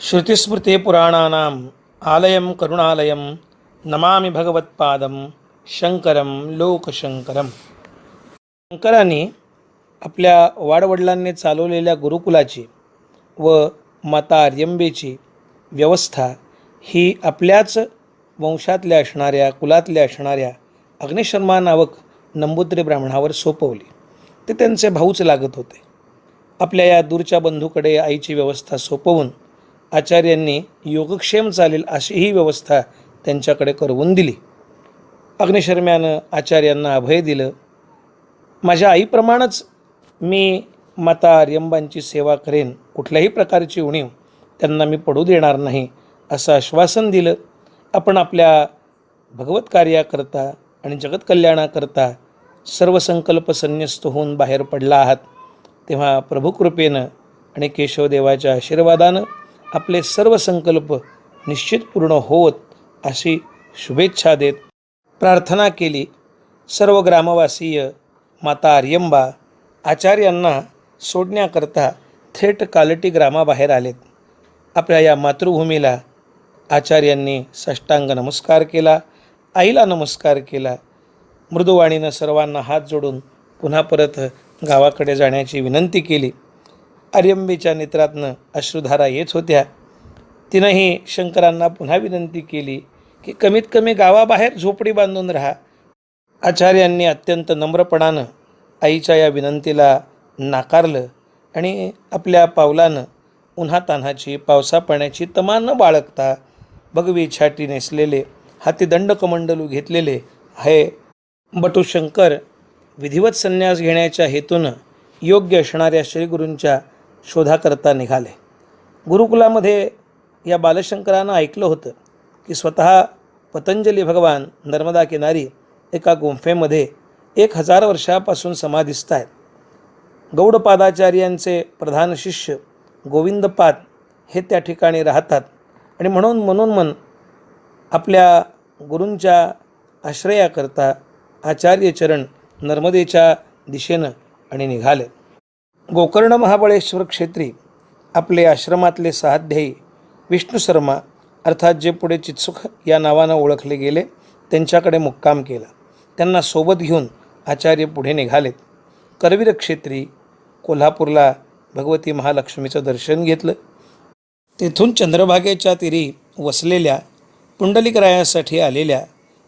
श्रुतिस्मृतिपुराणानाम् आलयं करुणालयं नमामि भगवत्पादं शंकरं लोकशंकरम. शंकरांनी आपल्या वाडवडिलांनी चालवलेल्या गुरुकुलाची व माता आर्यंबेची व्यवस्था ही आपल्याच वंशातल्या असणाऱ्या कुलातल्या असणाऱ्या अग्निशर्मा नावक नंबूद्री ब्राह्मणावर सोपवली. ते त्यांचे भाऊच लागत होते. आपल्या या दूरच्या बंधूकडे आईची व्यवस्था सोपवून आचार्यांनी योगक्षेम चालेल अशी ही व्यवस्था त्यांच्याकडे करवून दिली. अग्निशर्म्यानं आचार्यांना अभय दिलं. माझ्या आईप्रमाणेच मी माता आर्यंबांची सेवा करेन, कुठल्याही प्रकारची उणीव त्यांना मी पडू देणार नाही असं आश्वासन दिलं. आपण आपल्या भगवत कार्याकरता आणि जगत कल्याणाकरता सर्व संकल्प संन्यस्त होऊन बाहेर पडला आहात, तेव्हा प्रभुकृपेनं आणि केशवदेवाच्या आशीर्वादानं आपले सर्व संकल्प निश्चित पूर्ण होत अशी शुभेच्छा देत प्रार्थना केली. सर्व ग्रामवासीय माता आर्यंबा आचार्यांना सोडण्याकरता थेट कालटी ग्रामाबाहेर आलेत. आपल्या या मातृभूमीला आचार्यांनी साष्टांग नमस्कार केला, आईला नमस्कार केला. मृदुवाणीनं सर्वांना हात जोडून पुन्हा परत गावाकडे जाण्याची विनंती केली. आर्यंबेच्या नेत्रातनं अश्रुधारा येत होत्या. तिनंही शंकरांना पुन्हा विनंती केली की कमीत कमी गावाबाहेर झोपडी बांधून राहा. आचार्यांनी अत्यंत नम्रपणानं आईच्या या विनंतीला नाकारलं आणि आपल्या पावलानं उन्हातान्हाची पावसापाण्याची तमा न बाळगता भगवी छाटी नेसलेले हाती दंडकमंडलू घेतलेले हे बटुशंकर विधिवत संन्यास घेण्याच्या हेतूनं योग्य असणाऱ्या श्रीगुरूंच्या शोधाकरता निघाले. गुरुकुलामध्ये या बालशंकरानं ऐकलं होतं की स्वतः पतंजली भगवान नर्मदा किनारी एका गुंफेमध्ये 1000 वर्षापासून समाधिस्थ आहेत. गौडपादाचार्यांचे प्रधान शिष्य गोविंदपाद हे त्या ठिकाणी राहतात आणि म्हणून आपल्या गुरूंच्या आश्रयाकरता आचार्यचरण नर्मदेच्या दिशेनं आणि निघाले. गोकर्ण महाबळेश्वर क्षेत्री आपले आश्रमातले साध्यायी विष्णू शर्मा अर्थात जे पुढे चित्सुख या नावानं ओळखले गेले त्यांच्याकडे मुक्काम केला. त्यांना सोबत घेऊन आचार्य पुढे निघालेत. करवीर क्षेत्री कोल्हापूरला भगवती महालक्ष्मीचं दर्शन घेतलं. तेथून चंद्रभागेच्या तीरी वसलेल्या पुंडलिकरायासाठी आलेल्या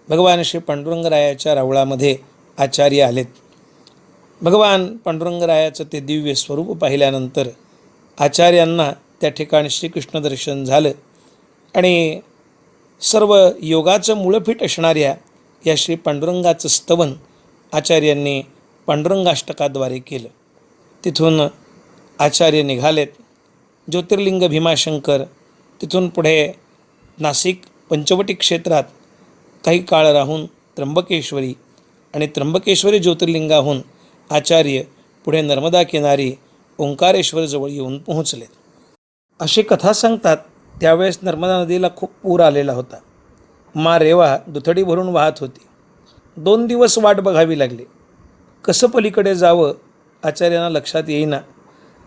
भगवान श्री पांडुरंगरायाच्या रावळामध्ये आचार्य आलेत. भगवान पांडुरंगरायाचं ते दिव्य स्वरूप पाहिल्यानंतर आचार्यांना त्या ठिकाणी श्रीकृष्ण दर्शन झालं आणि सर्व योगाचं मूळपीठ असणाऱ्या या श्री पांडुरंगाचं स्तवन आचार्यांनी पांडुरंगाष्टकाद्वारे केलं. तिथून आचार्य निघालेत. ज्योतिर्लिंग भीमाशंकर, तिथून पुढे नाशिक पंचवटी क्षेत्रात काही काळ राहून त्र्यंबकेश्वरी आणि त्र्यंबकेश्वरी ज्योतिर्लिंगाहून आचार्य पुढे नर्मदा किनारी ओंकारेश्वरजवळ येऊन पोहोचलेत. अशी कथा सांगतात त्यावेळेस नर्मदा नदीला खूप पूर आलेला होता. रेवा दुथडी भरून वाहत होती. 2 दिवस वाट बघावी लागली. कसं पलीकडे जावं आचार्यांना लक्षात येईना.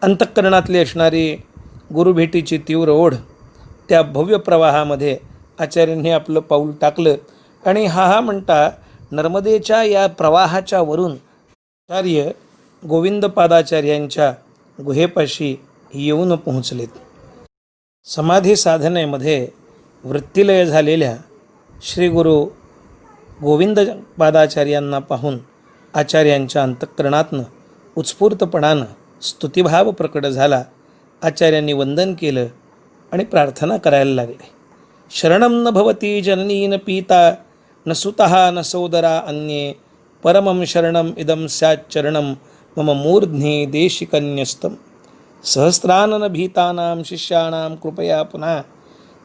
अंतःकरणातली असणारी गुरुभेटीची तीव्र ओढ त्या भव्य प्रवाहामध्ये आचार्यांनी आपलं पाऊल टाकलं आणि हा म्हणता नर्मदेच्या या प्रवाहाच्या वरून आचार्य गोविंदपादाचार्यांच्या गुहेपाशी येऊन पोहोचलेत. समाधी साधनेमध्ये वृत्तिलय झालेल्या श्री गुरु गोविंदपादाचार्यांना पाहून आचार्यांच्या अंतःकरणातनं उत्स्फूर्तपणानं स्तुतिभाव प्रकट झाला. आचार्यांनी वंदन केलं आणि प्रार्थना करायला लागले. शरणं न भवती जननी न पिता न सुतः न सोदरा अन्ये परमं शरणं इदं स्याच्चरणं मम मूर्ध्नि देशिकन्यस्तं सहस्रानन भीतानां शिष्याणां कृपया पुनः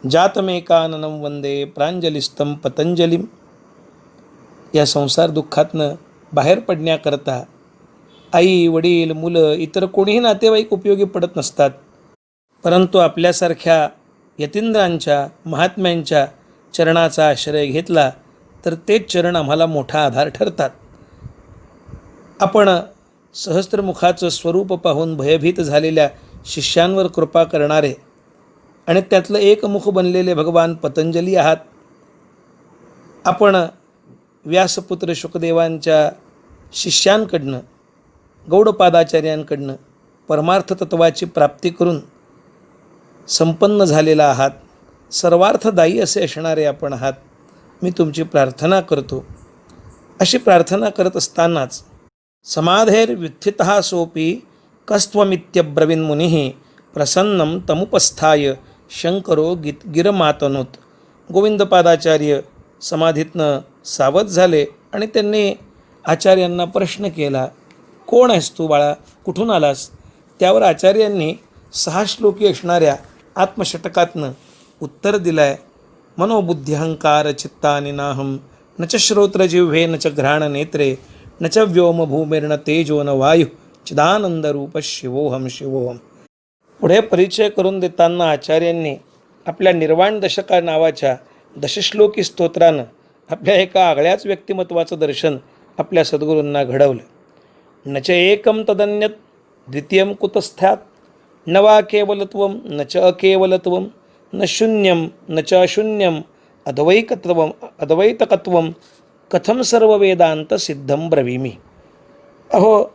जातमेकाननं वंदे प्रांजलिस्तं पतंजलिं. या संसार दुःखातनं बाहेर पडण्याकरता आई वडील मुलं इतर कोणीही नातेवाईक उपयोगी पडत नसतात, परंतु आपल्यासारख्या यतींद्रांच्या महात्म्यांच्या चरणाचा आश्रय घेतला तर तेच चरण आम्हाला मोठा आधार ठरतात. आपण सहस्त्रमुखाचं स्वरूप पाहून भयभीत झालेल्या शिष्यांवर कृपा करणारे आणि त्यातलं एकमुख बनलेले भगवान पतंजली आहात. आपण व्यासपुत्र शुकदेवांच्या शिष्यांकडनं, गौडपादाचार्यांकडनं परमार्थ तत्वाची प्राप्ती करून संपन्न झालेला आहात. सर्वार्थदायी असे असणारे आपण आहात. मी तुमची प्रार्थना करतो. अशी प्रार्थना करत असतानाच समाधेर्व्युत्थितः सोपी कस्त्वमित्यब्रवीन् मुनिः प्रसन्नं तमुपस्थाय शंकरो गिरमातनोत. गोविंदपादाचार्य समाधीतनं सावध झाले आणि त्यांनी आचार्यांना प्रश्न केला, कोण आहेस तू बाळा, कुठून आलास? त्यावर आचार्यांनी 6 श्लोकी असणाऱ्या आत्मषटकातनं उत्तर दिलं आहे. मनोबुद्ध्यहंकार चित्तानि नाहं न च श्रोत्रजिह्वे न च घ्राणनेत्रे न च व्योमभूमिर्न तेजो न वायु चिदानंदरूप शिवोहम शिवोहम. पुढे परिचय करून देताना आचार्यांनी आपल्या निर्वाण दशका नावाच्या दशश्लोकी स्तोत्रानं आपल्या एका आगळ्याच व्यक्तिमत्वाचं दर्शन आपल्या सद्गुरूंना घडवलं. न च एकं तदन्यत द्वितीयं कुतस्थ्यात न वा केवलत्वं न च अकेवलत्वं न शून्यं न च अशून्यं अद्वैतकत्वं कथम सर्व वेदांत सिद्धं ब्रवीमी. अहो,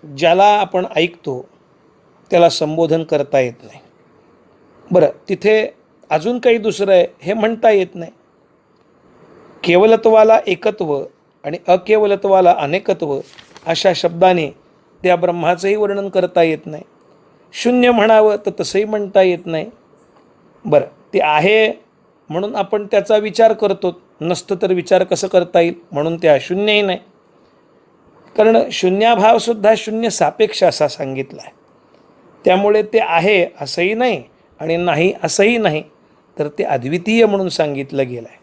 ज्याला आपण ऐकतो त्याला संबोधन करता येत नाही. बरं, तिथे अजून काही दुसरं आहे हे म्हणता येत नाही. केवलत्वाला एकत्व आणि अकेवलत्वाला अनेकत्व अशा शब्दाने त्या ब्रह्माचंही वर्णन करता येत नाही. शून्य म्हणावं तर तसंही म्हणता येत नाही. बरं, ते आहे म्हणून आपण त्याचा विचार करतो. नसतं तर विचार कसं करता येईल, म्हणून ते अशून्यही नाही. कारण शून्याभावसुद्धा शून्य सापेक्ष असा सांगितला आहे. त्यामुळे ते आहे असंही नाही आणि नाही असंही नाही, तर ते अद्वितीय म्हणून सांगितलं गेलं आहे.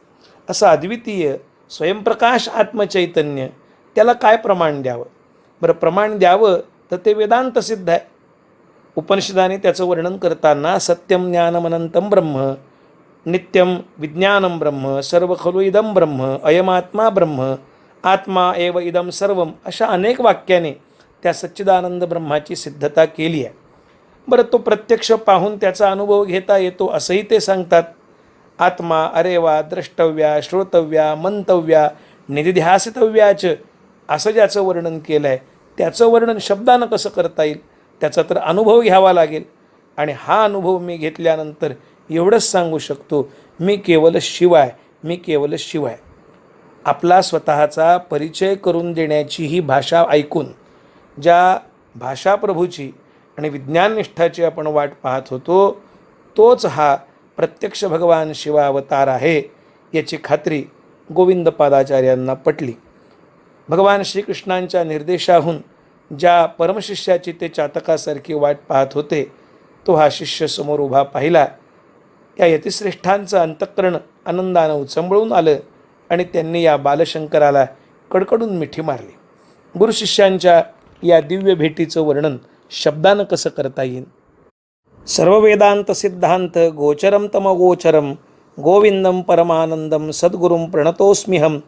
असं अद्वितीय स्वयंप्रकाश आत्मचैतन्य, त्याला काय प्रमाण द्यावं? बरं, प्रमाण द्यावं तर ते वेदांत सिद्ध आहे. उपनिषदाने त्याचं वर्णन करताना सत्यम ज्ञानमनंतम ब्रह्म, नित्यम विज्ञानम ब्रह्म, सर्व खलु इदम ब्रह्म, अयमात्मा ब्रह्म, आत्मा एव इदम सर्वम अशा अनेक वाक्याने त्या सच्चिदानंद ब्रह्माची सिद्धता केली आहे. बरं, तो प्रत्यक्ष पाहून त्याचा अनुभव घेता येतो असंही ते सांगतात. आत्मा अरे वा द्रष्टव्या श्रोतव्या मंतव्या निधिध्यासितव्याच असं ज्याचं वर्णन केलं आहे त्याचं वर्णन शब्दानं कसं करता येईल? त्याचा तर अनुभव घ्यावा लागेल. आणि हा अनुभव मी घेतल्यानंतर एवढंच सांगू शकतो, मी केवळ शिवाय, मी केवळ शिवाय. आपला स्वतःचा परिचय करून देण्याची ही भाषा ऐकून ज्या भाषाप्रभूची आणि विज्ञाननिष्ठाची आपण वाट पाहत होतो, तोच हा प्रत्यक्ष भगवान शिवावतार आहे याची खात्री गोविंदपादाचार्यांना पटली. भगवान श्रीकृष्णांच्या निर्देशाहून ज्या परमशिष्याची ते चातकासारखी वाट पाहत होते, तो हा शिष्य समोर उभा पाहिला. या यतिश्रेष्ठांचं अंतःकरण आनंदानं उचंबळून आलं आणि त्यांनी या बालशंकराला कडकडून मिठी मारली. गुरुशिष्यांच्या या दिव्य भेटीचं वर्णन शब्दानं कसं करता येईल? सर्व वेदांत सिद्धांत गोचरम तमगोचरम गोविंदम परमानंदम सद्गुरुम प्रणतोस्म्यहम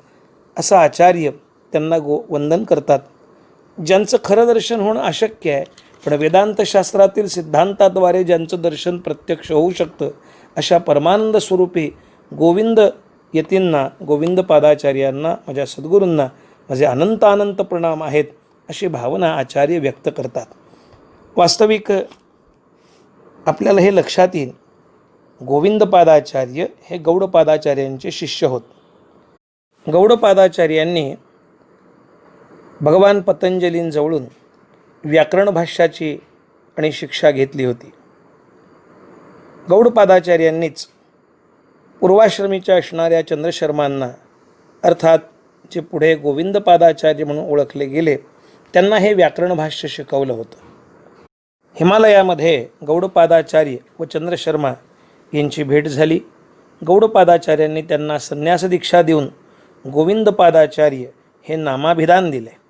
असा आचार्य त्यांना वंदन करतात. ज्यांचं खरं दर्शन होणं अशक्य आहे, पण वेदांतशास्त्रातील सिद्धांताद्वारे ज्यांचं दर्शन प्रत्यक्ष होऊ शकतं, अशा परमानंद स्वरूपी गोविंद यतींना, गोविंदपादाचार्यांना, माझ्या सद्गुरूंना माझे अनंत अनंत प्रणाम आहेत अशी भावना आचार्य व्यक्त करतात. वास्तविक आपल्याला हे लक्षात येईल, गोविंदपादाचार्य हे गौडपादाचार्यांचे शिष्य होत. गौडपादाचार्यांनी भगवान पतंजलींजवळून व्याकरण भाष्याची आणि शिक्षा घेतली होती. गौडपादाचार्यांनीच पूर्वाश्रमीच्या असणाऱ्या चंद्रशर्मांना, अर्थात जे पुढे गोविंदपादाचार्य म्हणून ओळखले गेले, त्यांना हे व्याकरण भाष्य शिकवलं होतं. हिमालयामध्ये गौडपादाचार्य व चंद्रशर्मा यांची भेट झाली. गौडपादाचार्यांनी त्यांना संन्यास दीक्षा देऊन गोविंदपादाचार्य हे नामाभिधान दिले.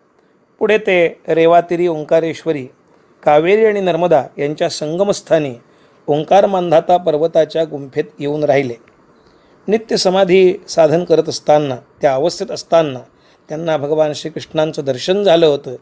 पुढे ते रेवातिरी ओंकारेश्वरी, कावेरी आणि नर्मदा यांच्या संगमस्थानी ओंकार मांधाता पर्वताच्या गुंफेत येऊन राहिले. नित्य समाधी साधन करत असताना, त्या अवस्थेत असताना त्यांना भगवान श्रीकृष्णांचं दर्शन झालं होतं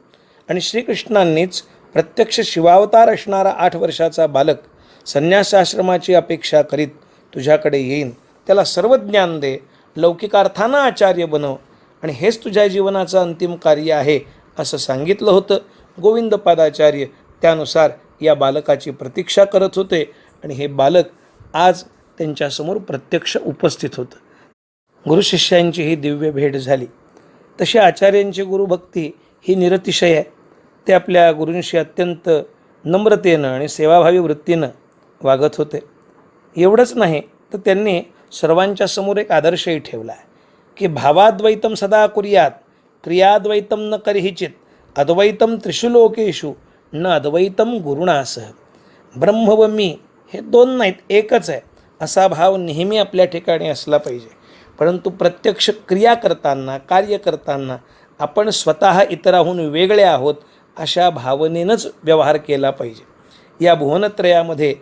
आणि श्रीकृष्णांनीच प्रत्यक्ष शिवावतार असणारा 8 वर्षाचा बालक संन्यासाश्रमाची अपेक्षा करीत तुझ्याकडे येईन, त्याला सर्व ज्ञान दे, लौकिकार्थानं आचार्य बनव आणि हेच तुझ्या जीवनाचं अंतिम कार्य आहे असं सांगितलं होतं. गोविंदपादाचार्य त्यानुसार या बालकाची प्रतीक्षा करत होते आणि हे बालक आज त्यांच्यासमोर प्रत्यक्ष उपस्थित होतं. गुरुशिष्यांची ही दिव्य भेट झाली. तशी आचार्यांची गुरुभक्ती ही निरतिशय आहे. ते आपल्या गुरूंशी अत्यंत नम्रतेनं आणि सेवाभावी वृत्तीनं वागत होते. एवढंच नाही तर त्यांनी सर्वांच्या समोर एक आदर्शही ठेवला आहे की भावाद्वैतम सदा कुर्यात, क्रियाद्वैतम न करिहिचित, अद्वैतम त्रिषु लोकेषु न अद्वैतम गुरुणासह. ब्रह्म व मी हे दोन नाहीत, एकच आहे असा भाव नेहमी आपल्या ठिकाणी असला पाहिजे. परंतु प्रत्यक्ष क्रिया करताना, कार्य करताना आपण स्वतः इतराहून वेगळे आहोत अशा भावनेनंच व्यवहार केला पाहिजे. या भुवनत्रयामध्ये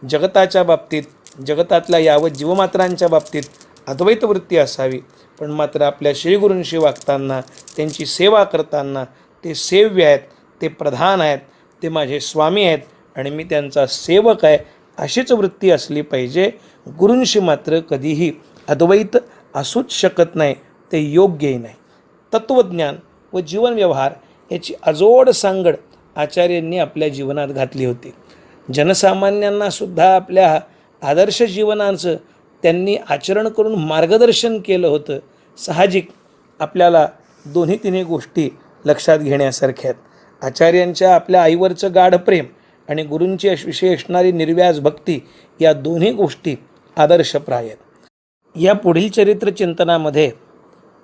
जगताच्या बाबतीत, जगतातल्या यावत जीवमात्रांच्या बाबतीत अद्वैत वृत्ती असावी. पण मात्र आपल्या श्रीगुरूंशी वागताना, त्यांची सेवा करताना ते सेव्य आहेत, ते प्रधान आहेत, ते माझे स्वामी आहेत आणि मी त्यांचा सेवक आहे अशीच वृत्ती असली पाहिजे. गुरूंशी मात्र कधीही अद्वैत असूच शकत नाही, ते योग्यही नाही. तत्त्वज्ञान व जीवनव्यवहार याची अजोड सांगड आचार्यांनी आपल्या जीवनात घातली होती. जनसामान्यांनासुद्धा आपल्या आदर्श जीवनाचं त्यांनी आचरण करून मार्गदर्शन केलं होतं. साहजिक आपल्याला दोन्ही तिन्ही गोष्टी लक्षात घेण्यासारख्या आहेत. आचार्यांच्या आपल्या आईवरचं गाढ प्रेम आणि गुरूंची विषयी असणारी निर्व्याज भक्ती या दोन्ही गोष्टी आदर्शप्राय आहेत. या पुढील चरित्र चिंतनामध्ये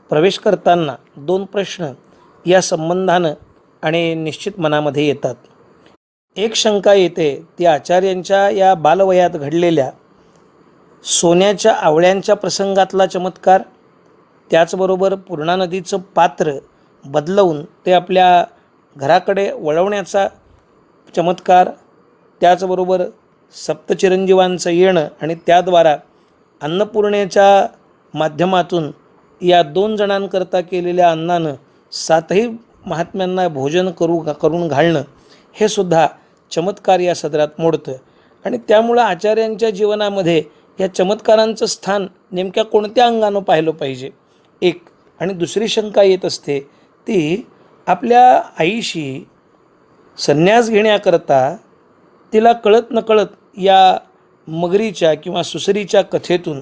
प्रवेश करताना दोन प्रश्न या संबंधानं आणि निश्चित मनामध्ये येतात. एक शंका येते ती आचार्यांच्या या बालवयात घडलेल्या सोन्याच्या आवळ्यांच्या प्रसंगातला चमत्कार, त्याचबरोबर पूर्णा नदीचं पात्र बदलवून ते आपल्या घराकडे वळवण्याचा चमत्कार, त्याचबरोबर सप्तचिरंजीवांचं येणं आणि त्याद्वारा अन्नपूर्णेच्या माध्यमातून या 2 जणांकरता केलेल्या अन्नानं 7ही महात्म्यांना भोजन करून घालणं, हे सुद्धा चमत्कार या सदरात मोडतं. आणि त्यामुळं आचार्यांच्या जीवनामध्ये या चमत्कारांचं स्थान नेमक्या कोणत्या अंगानं पाहिलं पाहिजे एक. आणि दुसरी शंका येत असते ती आपल्या आईशी संन्यास घेण्याकरता तिला कळत नकळत या मगरीच्या किंवा सुसरीच्या कथेतून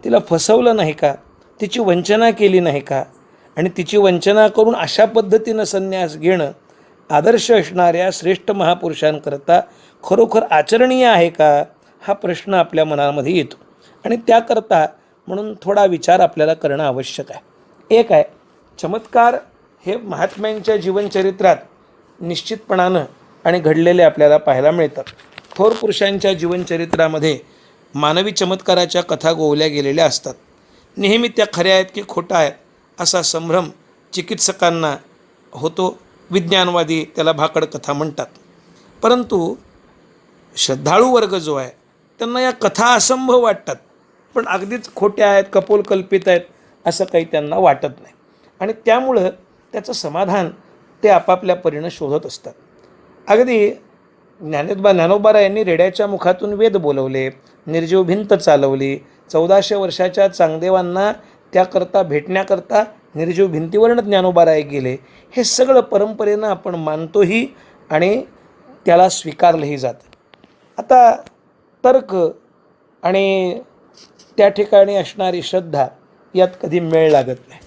तिला फसवलं नाही का, तिची वंचना केली नाही का, आणि तिची वंचना करून अशा पद्धतीनं संन्यास घेणं आदर्श असणाऱ्या श्रेष्ठ महापुरुषांकरता खरोखर आचरणीय आहे का, हा प्रश्न आपल्या मनामध्ये येतो. आणि त्याकरता म्हणून थोडा विचार आपल्याला करणं आवश्यक आहे. एक आहे, चमत्कार हे महात्म्यांच्या जीवनचरित्रात निश्चितपणानं आणि घडलेले आपल्याला पाहायला मिळतात. थोर पुरुषांच्या जीवनचरित्रामध्ये मानवी चमत्काराच्या कथा गोवल्या गेलेल्या असतात. नेहमी त्या खऱ्या आहेत की खोटा आहेत असा संभ्रम चिकित्सकांना होतो. विज्ञानवादी त्याला भाकड कथा म्हणतात. परंतु श्रद्धाळू वर्ग जो आहे त्यांना या कथा असंभव वाटतात, पण अगदीच खोट्या आहेत, कपोलकल्पित आहेत असं काही त्यांना वाटत नाही. आणि त्यामुळं त्याचं समाधान ते आपापल्या परीनं शोधत असतात. अगदी ज्ञानोबा यांनी रेड्याच्या मुखातून वेद बोलवले, निर्जीव भिंत चालवली, 1400 वर्षाच्या चांगदेवांना त्याकरता भेटण्याकरता निर्जीव भिंतीवरनं ज्ञानोबाराय गेले. हे सगळं परंपरेनं आपण मानतोही आणि त्याला स्वीकारलंही जातं. आता तर्क आणि त्या ठिकाणी असणारी श्रद्धा यात कधी मेळ लागत नाही.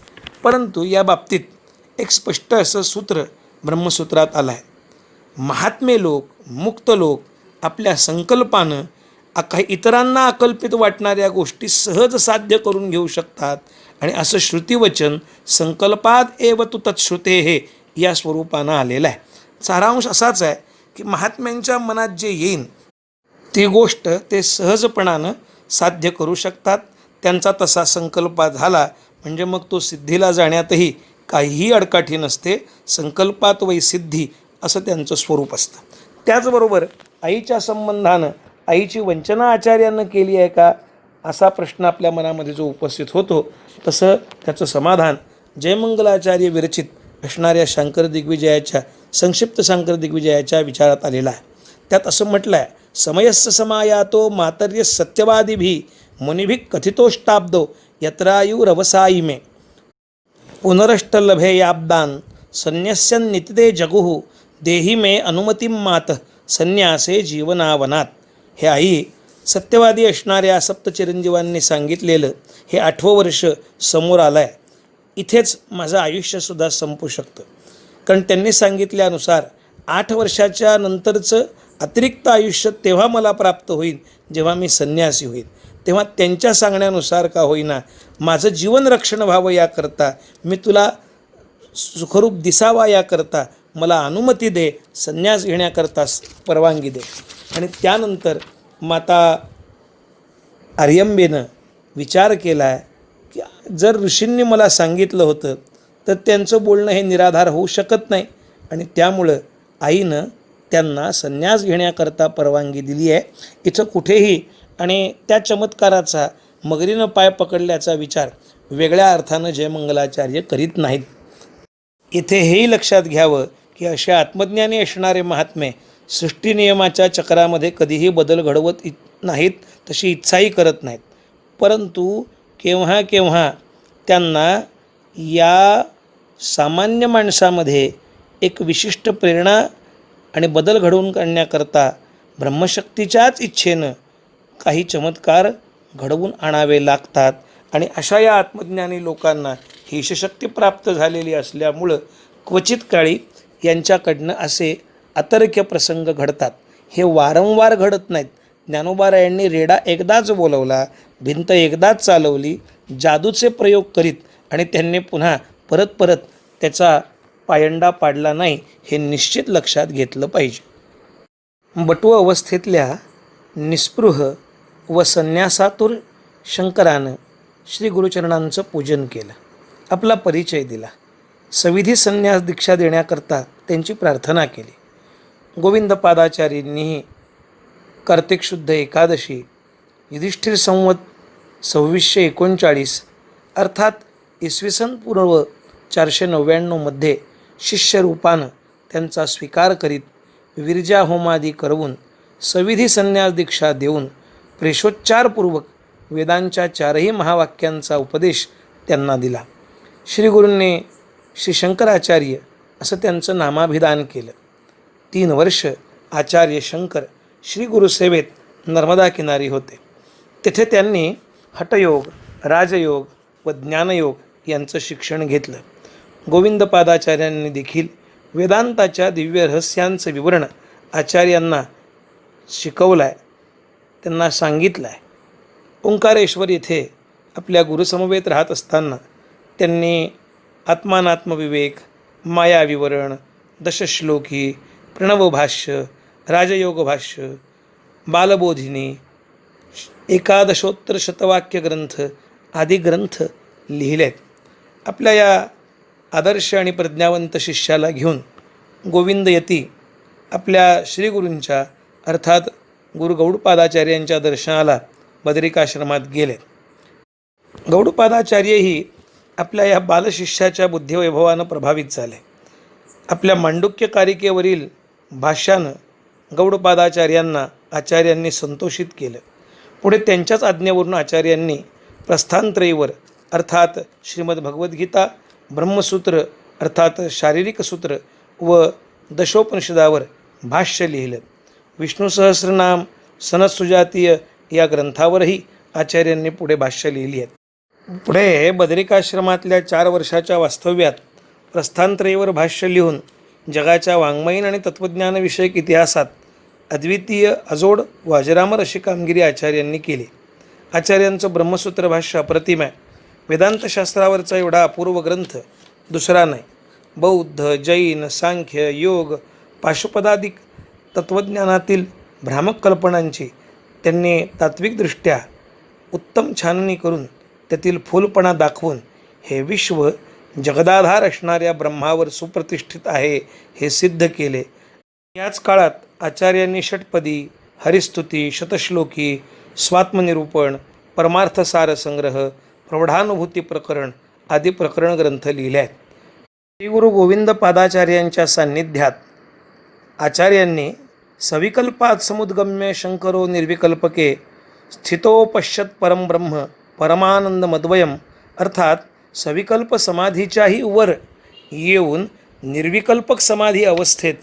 परंतु या बाबतीत एक स्पष्ट असं सूत्र ब्रह्मसूत्रात आलं आहे. महात्मे लोक, मुक्त लोक आपल्या संकल्पानं काही इतरांना अकल्पित वाटणाऱ्या गोष्टी सहज साध्य करून घेऊ शकतात. आणि असं श्रुतिवचन संकल्पात एव तु तत्श्रुते हे या स्वरूपानं आलेलं आहे. सारांश असाच आहे की महात्म्यांच्या मनात जे येईन ती गोष्ट ते सहजपणानं साध्य करू शकतात. त्यांचा तसा संकल्प झाला म्हणजे मग तो सिद्धीला जाण्यातही काहीही अडकाठी नसते. संकल्पात वै सिद्धी असं त्यांचं स्वरूप असतं. त्याचबरोबर आईच्या संबंधानं आईची वंचना आचार्यांनं केली आहे का असा प्रश्न आपल्या मनामध्ये जो उपस्थित होतो, तसं त्याचं समाधान जयमंगलाचार्य विरचित असणाऱ्या शांकर दिग्विजयाच्या संक्षिप्त शांकर दिग्विजयाच्या विचारात आलेला आहे. त्यात असं म्हटलं आहे, समयस्य समायातो मातर्य सत्यवादिभिः मुनिभिः कथितोष्टाब्दो यत्रायुरवसायि मे पुनरष्टलभेयाब्दान् संन्यस्यन्नितिते जगुः देहि मे अनुमतिं मातः संन्यासे जीवनावनात. हे आई, सत्यवादी असणाऱ्या सप्तचिरंजीवांनी सांगितलेलं हे 8वं वर्ष समोर आलं आहे. इथेच माझं आयुष्यसुद्धा संपू शकतं. कारण त्यांनी सांगितल्यानुसार 8 वर्षाच्या नंतरचं अतिरिक्त आयुष्य तेव्हा मला प्राप्त होईल जेव्हा मी संन्यासी होईल. तेव्हा त्यांच्या सांगण्यानुसार का होईना माझं जीवन रक्षण व्हावं याकरता, मी तुला सुखरूप दिसावा याकरता मला अनुमती दे, संन्यास घेण्याकरता परवानगी दे. आणि त्यानंतर माता आर्यंबेनं विचार केला आहे की जर ऋषींनी मला सांगितलं होतं तर त्यांचं बोलणं हे निराधार होऊ शकत नाही. आणि त्यामुळं आईनं त्यांना संन्यास घेण्याकरता परवानगी दिली आहे. इथं कुठेही आणि त्या चमत्काराचा मगरीनं पाय पकडल्याचा विचार वेगळ्या अर्थानं जयमंगलाचार्य करीत नाहीत. इथे हेही लक्षात घ्यावं की अशा आत्मज्ञानी असणारे महात्मे सृष्टीनियमाच्या चक्रामध्ये कधीही बदल घडवत नाहीत, तशी इच्छाही करत नाहीत. परंतु केव्हा केव्हा त्यांना या सामान्य माणसामध्ये एक विशिष्ट प्रेरणा आणि बदल घडवून काढण्याकरता ब्रह्मशक्तीच्याच इच्छेनं काही चमत्कार घडवून आणावे लागतात. आणि अशा या आत्मज्ञानी लोकांना ही ईशशक्ती प्राप्त झालेली असल्यामुळं क्वचित काळी यांच्याकडनं असे अतर्क्य प्रसंग घडतात. हे वारंवार घडत नाहीत. ज्ञानोबारायांनी रेडा एकदाच बोलवला, भिंत एकदाच चालवली, जादूचे प्रयोग करीत आणि त्यांनी पुन्हा परत परत त्याचा पायंडा पाडला नाही, हे निश्चित लक्षात घेतलं पाहिजे. बटू अवस्थेतल्या निस्पृह व संन्यासातुर शंकरानं श्री गुरुचरणांचं पूजन केलं, आपला परिचय दिला, सविधी संन्यास दीक्षा देण्याकरता त्यांची प्रार्थना केली. गोविंदपादाचार्यांनीही कार्तिक शुद्ध एकादशी युधिष्ठिर संवत 2639 अर्थात इसवी पूर्व 499 मध्ये शिष्यरूपानं त्यांचा स्वीकार करीत विरजा होमादी करवून सविधी संन्यास दीक्षा देऊन प्रेषोच्चारपूर्वक वेदांच्या 4ही महावाक्यांचा उपदेश त्यांना दिला. श्रीगुरूंनी श्री शंकराचार्य असं त्यांचं नामाभिधान केलं. 3 वर्ष आचार्य शंकर श्री गुरुसेवेत नर्मदा किनारी होते. तेथे त्यांनी हठयोग, राजयोग व ज्ञानयोग यांचं शिक्षण घेतलं. गोविंदपादाचार्यांनी देखील वेदांताच्या दिव्य रहस्यांचं विवरण आचार्यांना शिकवलं आहे, त्यांना सांगितलं आहे. ओंकारेश्वर येथे आपल्या गुरुसमवेत राहत असताना त्यांनी आत्मानात्मविवेक, मायाविवरण, दशश्लोकी, प्रणवभाष्य, राजयोगभाष्य, बालबोधिनी, एकादशोत्तर शतवाक्य ग्रंथ आदी ग्रंथ लिहिले आहेत. आपल्या या आदर्श आणि प्रज्ञावंत शिष्याला घेऊन गोविंदयती आपल्या श्रीगुरूंच्या अर्थात गुरु गौडपादाचार्यांच्या दर्शनाला बदरिकाश्रमात गेले. गौडपादाचार्यही आपल्या या बालशिष्याच्या बुद्धिवैभवानं प्रभावित झाले. आपल्या मांडुक्य कारिकेवरील भाष्यानं गौडपादाचार्यांना आचार्यांनी संतोषित केलं. पुढे त्यांच्याच आज्ञेवरून आचार्यांनी प्रस्थानत्रयीवर अर्थात श्रीमद भगवद्गीता, ब्रह्मसूत्र अर्थात शारीरिक सूत्र व दशोपनिषदावर भाष्य लिहिलं. विष्णू सहस्रनाम, सनत्सुजातीय या ग्रंथावरही आचार्यांनी पुढे भाष्य लिहिली आहेत. पुढे बदरिकाश्रमातल्या 4 वर्षाच्या वास्तव्यात प्रस्थानत्रयीवर भाष्य लिहून जगाच्या वाङ्मयीन आणि तत्त्वज्ञानविषयक इतिहासात अद्वितीय अजोड व अजरामर अशी कामगिरी आचार्यांनी केली. आचार्यांचं ब्रह्मसूत्र भाष्य अप्रतिम आहे. वेदांतशास्त्रावरचा एवढा अपूर्व ग्रंथ दुसरा नाही. बौद्ध, जैन, सांख्य, योग, पाशुपदादिक तत्त्वज्ञानातील भ्रामक कल्पनांची त्यांनी तात्विकदृष्ट्या उत्तम छाननी करून त्यातील फुलपणा दाखवून हे विश्व जगदाधार असणाऱ्या ब्रह्मावर सुप्रतिष्ठित आहे हे सिद्ध केले. याच काळात आचार्यांनी षटपदी, हरिस्तुती, शतश्लोकी, स्वात्मनिरूपण, परमार्थसार संग्रह, प्रौढानुभूती प्रकरण आदी प्रकरण ग्रंथ लिहिले आहेत. श्री गुरु गोविंदपादाचार्यांच्या सान्निध्यात आचार्यांनी सविकल्पात समुद्गम्य शंकरो निर्विकल्पके स्थितो पश्यत परम ब्रह्म परमानंदमद्वयम. अर्थात सविकल्प समाधीच्याही वर येऊन निर्विकल्पक समाधी अवस्थेत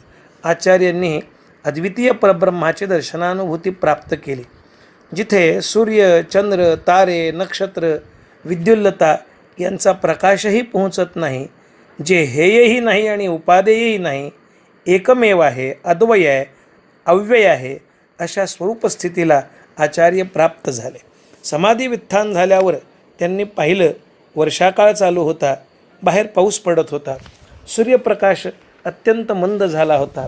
आचार्यांनी अद्वितीय परब्रह्माचे दर्शनानुभूती प्राप्त केली. जिथे सूर्य, चंद्र, तारे, नक्षत्र, विद्युल्लता यांचा प्रकाशही पोहोचत नाही, जे हेयही नाही आणि उपादेयही नाही, एकमेव आहे, अद्वय आहे, अव्यय आहे, अशा स्वरूपस्थितीला आचार्य प्राप्त झाले. समाधी वित्थान झाल्यावर त्यांनी पाहिलं, वर्षाकाळ चालू होता, बाहेर पाऊस पडत होता, सूर्यप्रकाश अत्यंत मंद झाला होता.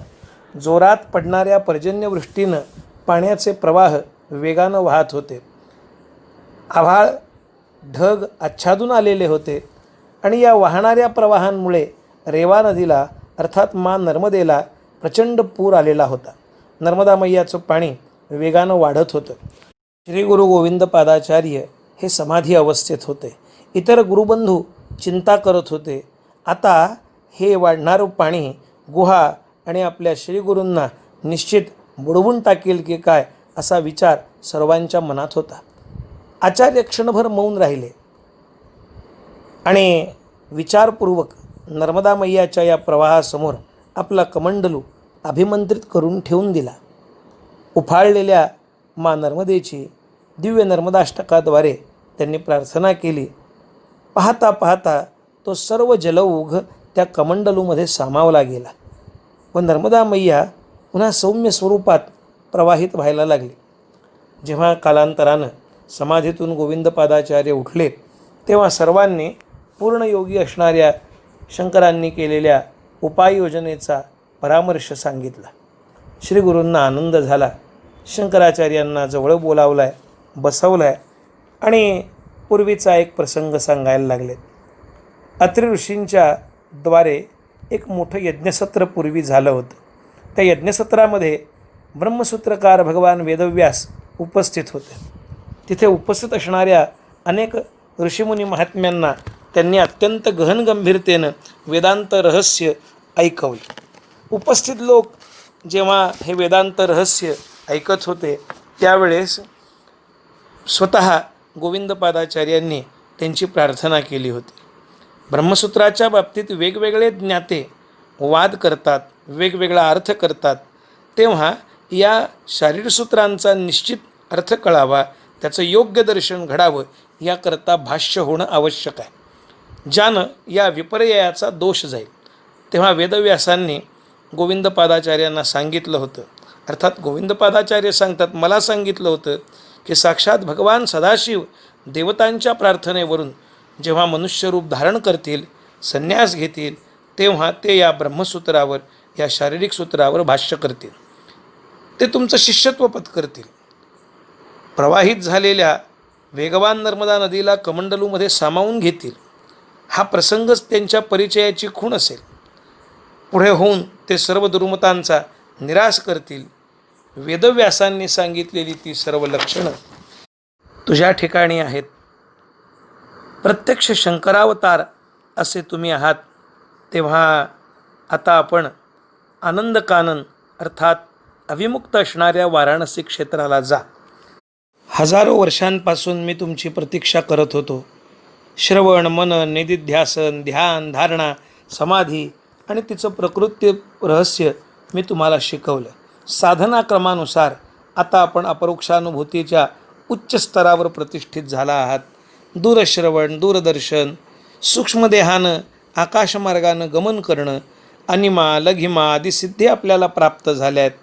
जोरात पडणाऱ्या पर्जन्यवृष्टीनं पाण्याचे प्रवाह वेगानं वाहत होते. आभाळ ढग आच्छादून आलेले होते आणि या वाहणाऱ्या प्रवाहांमुळे रेवा नदीला अर्थात नर्मदेला प्रचंड पूर आलेला होता. नर्मदा मैयाचं पाणी वेगानं वाढत होतं. श्री गुरु गोविंद पादाचार्य हे समाधी अवस्थेत होते. इतर गुरुबंधू चिंता करत होते. आता हे वाढणारं पाणी गुहा आणि आपल्या श्रीगुरूंना निश्चित बुडवून टाकेल की काय, असा विचार सर्वांच्या मनात होता. आचार्य क्षणभर मौन राहिले आणि विचारपूर्वक नर्मदा मैयाच्या या प्रवाहासमोर आपला कमंडलू अभिमंत्रित करून ठेवून दिला. उफाळलेल्या नर्मदेची दिव्य नर्मदाष्टकाद्वारे त्यांनी प्रार्थना केली. पाहता पाहता तो सर्व जलौघ त्या कमंडलूमध्ये सामावला गेला व नर्मदा मैया पुन्हा सौम्य स्वरूपात प्रवाहित व्हायला लागली. जेव्हा कालांतरानं समाधीतून गोविंदपादाचार्य उठले, तेव्हा सर्वांनी पूर्णयोगी असणाऱ्या शंकरांनी केलेल्या उपाययोजनेचा परामर्श सांगितला. श्रीगुरूंना आनंद झाला. शंकराचार्यांना जवळ बोलावलं आहे, बसवलं आहे आणि पूर्वीचा एक प्रसंग सांगायला लागले. अत्रि ऋषींच्या द्वारे एक मोठं यज्ञसत्र पूर्वी झालं होतं. त्या यज्ञसत्रामध्ये ब्रह्मसूत्रकार भगवान वेदव्यास उपस्थित होते. तिथे उपस्थित असणाऱ्या अनेक ऋषीमुनी महात्म्यांना त्यांनी अत्यंत गहन गंभीरतेनं वेदांत रहस्य ऐकवले. उपस्थित लोक जेव्हा हे वेदांत रहस्य ऐकत होते, त्यावेळेस स्वतः गोविंदपादाचार्यांनी त्यांची प्रार्थना केली होती. ब्रह्मसूत्राच्या बाबतीत वेगवेगळे ज्ञाते वाद करतात, वेगवेगळा अर्थ करतात, तेव्हा या शारीरसूत्रांचा निश्चित अर्थ कळावा, त्याचं योग्य दर्शन घडावं, याकरता भाष्य होणं आवश्यक आहे, ज्यानं या विपर्ययाचा दोष जाईल. तेव्हा वेदव्यासांनी गोविंदपादाचार्यांना सांगितलं होतं, अर्थात गोविंदपादाचार्य सांगतात, मला सांगितलं होतं की साक्षात भगवान सदाशिव देवतांच्या प्रार्थनेवरून जेव्हा मनुष्यरूप धारण करतील, संन्यास घेतील, तेव्हा ते या ब्रह्मसूत्रावर, या शारीरिक सूत्रावर भाष्य करतील. ते तुमचं शिष्यत्व पत्करतील. प्रवाहित झालेल्या वेगवान नर्मदा नदीला कमंडलूमध्ये सामावून घेतील. हा प्रसंगच त्यांच्या परिचयाची खूण असेल. पुढे होऊन ते सर्व दुर्मतांचा निराश करतील. वेदव्यासांनी सांगितलेली ती सर्व लक्षणं तुझ्या ठिकाणी आहेत. प्रत्यक्ष शंकरावतार असे तुम्ही आहात. तेव्हा आता आपण आनंदकानन अर्थात अविमुक्त असणाऱ्या वाराणसी क्षेत्राला जा. हजारो वर्षांपासून मी तुमची प्रतीक्षा करत होतो. श्रवण, मनन, निदिध्यासन, ध्यान, धारणा, समाधी आणि तिचं प्रकृती रहस्य मी तुम्हाला शिकवलं. साधनाक्रमानुसार आता आपण अपरोक्षानुभूतीच्या उच्च स्तरावर प्रतिष्ठित झाला आहात. दूरश्रवण, दूरदर्शन, सूक्ष्मदेहानं आकाशमार्गानं गमन करणं, अनिमा, लघिमा आदी सिद्धी आपल्याला प्राप्त झाल्या आहेत.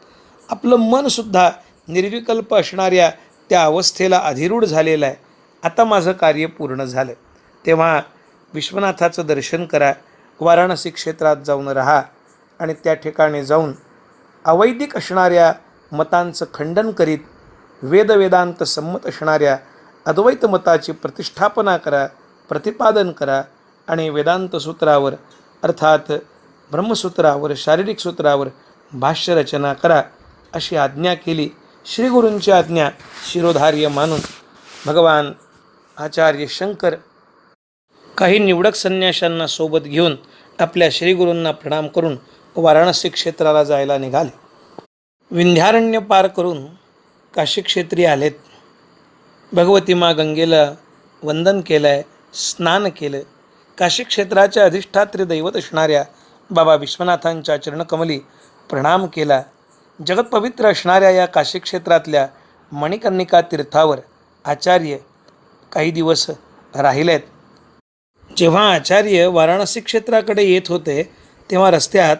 आपलं मनसुद्धा निर्विकल्प असणाऱ्या त्या अवस्थेला अधिरूढ झालेलं आहे. आता माझं कार्य पूर्ण झालं. तेव्हा विश्वनाथाचं दर्शन करा, वाराणसी क्षेत्रात जाऊन राहा आणि त्या ठिकाणी जाऊन अवैदिक असणाऱ्या मतांचं खंडन करीत वेदवेदांत संमत असणाऱ्या अद्वैत मताची प्रतिष्ठापना करा, प्रतिपादन करा आणि वेदांत सूत्रावर अर्थात ब्रह्मसूत्रावर, शारीरिक सूत्रावर भाष्य रचना करा, अशी आज्ञा केली. श्रीगुरूंची आज्ञा शिरोधार्य मानून भगवान आचार्य शंकर काही निवडक संन्याशांना सोबत घेऊन आपल्या श्रीगुरूंना प्रणाम करून वाराणसी क्षेत्राला जायला निघाले. विंध्यारण्य पार करून काशी क्षेत्री आलेत. भगवती मा गंगेला वंदन केलं आहे, स्नान केलं. काशी क्षेत्राच्या अधिष्ठात्री दैवत असणाऱ्या बाबा विश्वनाथांच्या चरणकमली प्रणाम केला. जगतपवित्र असणाऱ्या या काशी क्षेत्रातल्या मणिकर्णिका तीर्थावर आचार्य काही दिवस राहिलेत. जेव्हा आचार्य वाराणसी क्षेत्राकडे येत होते तेव्हा रस्त्यात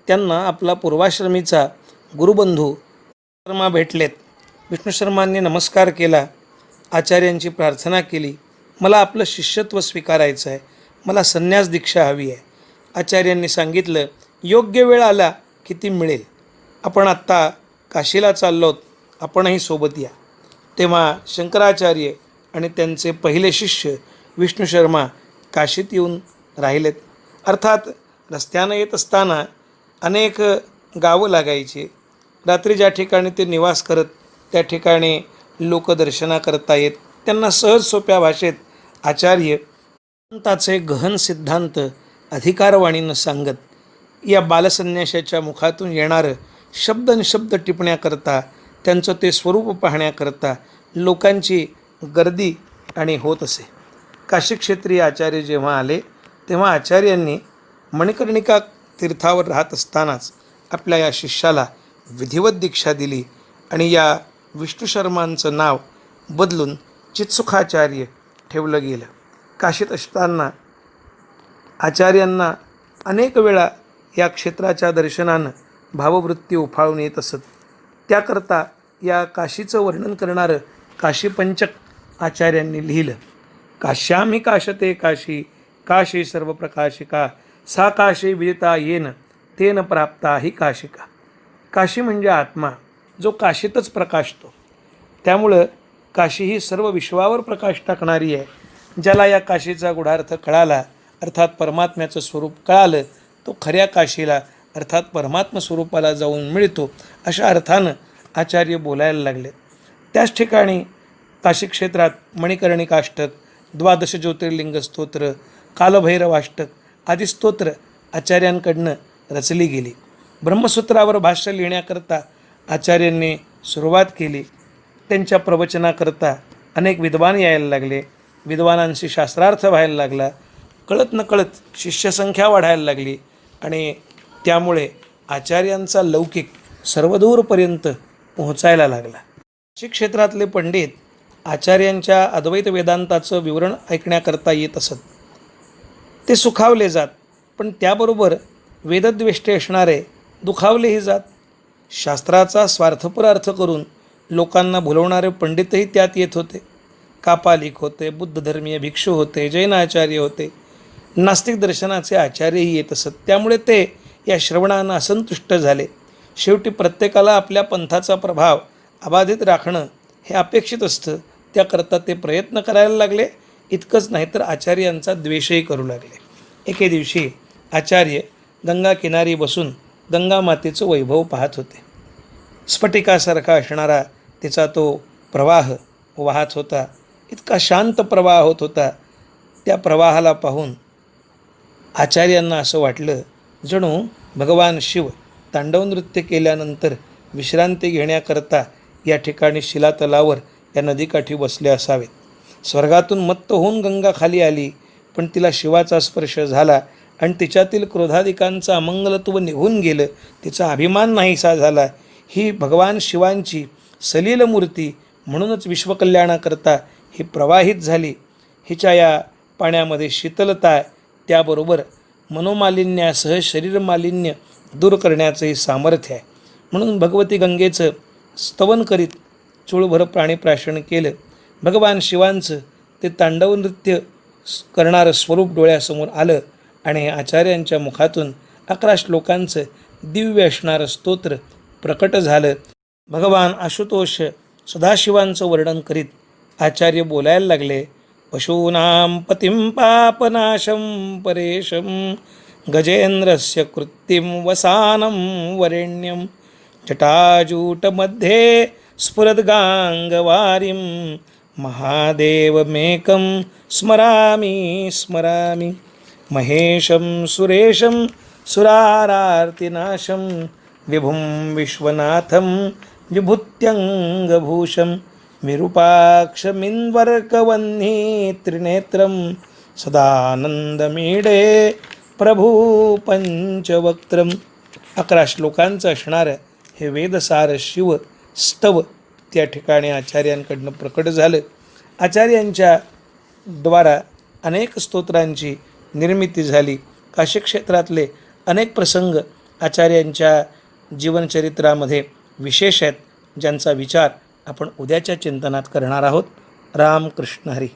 त्यांना आपला पूर्वाश्रमीचा गुरुबंधू शर्मा भेटलेत. विष्णू शर्मांनी नमस्कार केला, आचार्यांची प्रार्थना केली. मला आपलं शिष्यत्व स्वीकारायचं आहे, मला संन्यास दीक्षा हवी आहे. आचार्यांनी सांगितलं, योग्य वेळ आला की ती मिळेल. आपण आत्ता काशीला चाललोत, आपणही सोबत या. तेव्हा शंकराचार्य आणि त्यांचे पहिले शिष्य विष्णू शर्मा काशीत येऊन राहिलेत. अर्थात रस्त्यानं येत असताना अनेक गावं लागायची. रात्री ज्या ठिकाणी ते निवास करत त्या ठिकाणी लोक दर्शना करता येत. त्यांना सहज सोप्या भाषेत आचार्य संताचे गहन सिद्धांत अधिकारवाणीनं सांगत या बालसन्याशाच्या मुखातून येणारं शब्दनशब्द टिपण्याकरता, त्यांचं ते स्वरूप पाहण्याकरता लोकांची गर्दी आणि होत असे. काशी क्षेत्रीय आचार्य जेव्हा आले तेव्हा आचार्यांनी मणिकर्णिका तीर्थावर राहत असतानाच आपल्या या शिष्याला विधिवत दीक्षा दिली आणि या विष्णू शर्मांचं नाव बदलून चित्सुखाचार्य ठेवलं गेलं. काशीत असताना आचार्यांना अनेक वेळा या क्षेत्राच्या दर्शनानं भाववृत्ती उफाळून येत असत. त्याकरता या काशीचं वर्णन करणारं काशीपंचक आचार्यांनी लिहिलं. काश्यामी काशते काशी, काशी सर्वप्रकाशिका, सा काशी विदिता येन तेन प्राप्ता ही काशिका. काशी म्हणजे आत्मा, जो काशीतच प्रकाशतो. त्यामुळं काशी ही सर्व विश्वावर प्रकाश टाकणारी आहे. ज्याला या काशीचा गूढार्थ कळाला, अर्थात परमात्म्याचं स्वरूप कळालं, तो खऱ्या काशीला अर्थात परमात्म स्वरूपाला जाऊन मिळतो. अशा अर्थानं आचार्य बोलायला लागले. त्याच ठिकाणी काशी क्षेत्रात मणिकर्णिकाष्टक, 12 ज्योतिर्लिंग स्तोत्र, कालभैरवाष्टक आदी स्तोत्र आचार्यांकडनं रचली गेली. ब्रह्मसूत्रावर भाष्य लिहिण्याकरता आचार्यांनी सुरुवात केली. त्यांच्या प्रवचनाकरता अनेक विद्वान यायला लागले. विद्वानांशी शास्त्रार्थ व्हायला लागला. कळत नकळत शिष्यसंख्या वाढायला लागली आणि त्यामुळे आचार्यांचा लौकिक सर्वदूरपर्यंत पोहोचायला लागला. काशी क्षेत्रातले पंडित आचार्यांच्या अद्वैत वेदांताचं विवरण ऐकण्याकरता येत असत. ते सुखावले जात, पण त्याबरोबर वेदद्वेष्टे असणारे दुखावलेही जात. शास्त्राचा स्वार्थपर अर्थ करून लोकांना भुलवणारे पंडितही त्यात येत होते. कापालिक होते, बुद्धधर्मीय भिक्षू होते, जैनाचार्य होते, नास्तिक दर्शनाचे आचार्यही येत असत. त्यामुळे ते या श्रवणानं असंतुष्ट झाले. शेवटी प्रत्येकाला आपल्या पंथाचा प्रभाव अबाधित राखणं हे अपेक्षित असतं. त्याकरता ते प्रयत्न करायला लागले. इतकंच नाही तर आचार्यांचा द्वेषही करू लागले. एके दिवशी आचार्य गंगा किनारी बसून गंगा मातेचं वैभव पाहत होते. स्फटिकासारखा असणारा तिचा तो प्रवाह वाहत होता. इतका शांत प्रवाह होत होता. त्या प्रवाहाला पाहून आचार्यांना असं वाटलं जणू भगवान शिव तांडव नृत्य केल्यानंतर विश्रांती घेण्याकरता या ठिकाणी शिलातलावर या नदीकाठी बसले असावेत. स्वर्गातून मत्त होऊन गंगा खाली आली, पण तिला शिवाचा स्पर्श झाला आणि तिच्यातील क्रोधाधिकांचं अमंगलत्व निघून गेलं. तिचा अभिमान नाहीसा झाला. ही भगवान शिवांची सलील मूर्ती म्हणूनच विश्वकल्याणाकरता ही प्रवाहित झाली. हिच्या या पाण्यामध्ये शीतलता आहे, त्याबरोबर मनोमालिन्यासह शरीरमालिन्य दूर करण्याचंही सामर्थ्य आहे. म्हणून भगवती गंगेचं स्तवन करीत चूळभर प्राणीप्राशन केलं. भगवान शिवांचं ते तांडव नृत्य करणारं स्वरूप डोळ्यासमोर आलं आणि आचार्यांच्या मुखातून 11 श्लोकांचं दिव्य असणारं स्तोत्र प्रकट झालं. भगवान आशुतोष सदाशिवांचं वर्णन करीत आचार्य बोलायला लागले. पशूनां पतिं पापनाशं परेशं गजेंद्रस्य कृत्तिं वसानं वरेण्यं जटाजूटमध्ये स्फुरद्गाङ्गवारिं महादेवमेकं स्मरामि स्मरामि महेशं सुरेशं सुरारार्तिनाशं विभुं विश्वनाथं विभूत्यङ्गभूषं विरूपाक्षमिन्वर्कवह्नित्रिनेत्रं सदानंदमीडे प्रभू पंचवक्त्रम. 11 श्लोकांचं असणारं हे वेदसार शिव स्तव त्या ठिकाणी आचार्यांकडनं प्रकट झालं. आचार्यांच्या द्वारा अनेक स्तोत्रांची निर्मिती झाली. काशी क्षेत्रातले अनेक प्रसंग आचार्यांच्या जीवनचरित्रामध्ये विशेष आहेत, ज्यांचा विचार आपण उद्याच्या चिंतनात करणार आहोत. रामकृष्ण हरी.